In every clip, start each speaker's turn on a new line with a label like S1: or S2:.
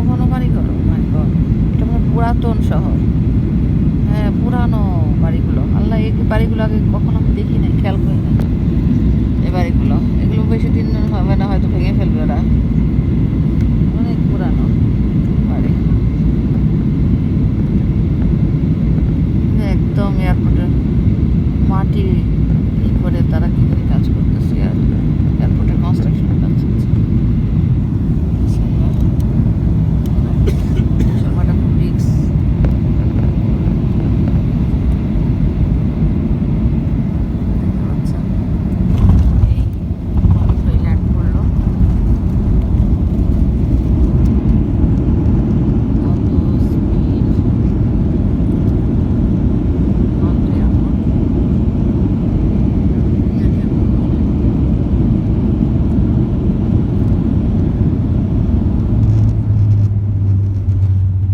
S1: ঘন বাড়িঘর, মাই গড, এটা মানে পুরাতন শহর। হ্যাঁ, পুরানো বাড়িগুলো। আল্লাহ, এই বাড়িগুলো আগে কখনো আমি দেখি নাই, খেয়াল করি নাই। এই বাড়িগুলো, এগুলো বেশি দিন হবে না, হয়তো ভেঙে ফেলবে ওরা। অনেক পুরানো বাড়ি, একদম এয়ারপোর্টের মাটি ই করে তারা কি করে কাজ করতেছে। আর এয়ারপোর্টের কনস্ট্রাকশনের কাজ চলছে। সময়টা খুব রিক্স। দেখতে পাচ্ছেন, এই মাত্রই ল্যান্ড করলো। কত স্পিড! মাত্র এয়ারপোর্ট, রিয়াল এয়ারপোর্ট বলে।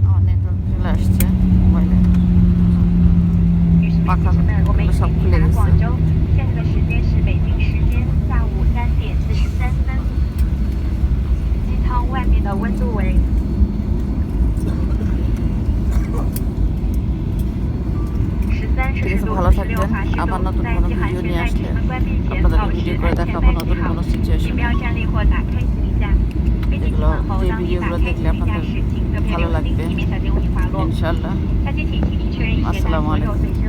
S1: আমার নেটওয়ার্ক চলে আসছে মোবাইলে,
S2: 女士们、
S1: পাখা
S2: 先生们，我们已
S1: সব
S2: 经抵
S1: খুলে
S2: 达
S1: গেছে।
S2: 广州，现在的时间是北京时间下午3:43。机舱外面的温度为13摄
S1: ঠিক
S2: 氏
S1: আছে,
S2: 度
S1: ভালো
S2: ，16
S1: থাকবেন।
S2: 华氏
S1: আবার
S2: 度。
S1: নতুন
S2: 在
S1: কোনো
S2: 机
S1: ভিডিও
S2: 航
S1: নিয়ে
S2: 圈在
S1: আসলে
S2: 启程关闭前，
S1: আপনাদেরকে
S2: 保持
S1: ভিডিও করে
S2: 安全
S1: দেখাবো
S2: 带
S1: নতুন
S2: 系好
S1: কোনো
S2: 请
S1: সিচুয়েশনে।
S2: 不要站立或打开行李架。飞机起
S1: যেগুলো
S2: 航后，
S1: যে
S2: 当你打
S1: ভিডিওগুলো
S2: 开
S1: দেখলে
S2: 行李架
S1: আপনাদের
S2: 时，请侧片
S1: ভালো
S2: 留心，
S1: লাগবে
S2: 以免小金物滑落。
S1: ইনশাল্লাহ।
S2: 下机请请你确认已携带
S1: আসসালামু
S2: 所有
S1: আলাইকুম।
S2: 随身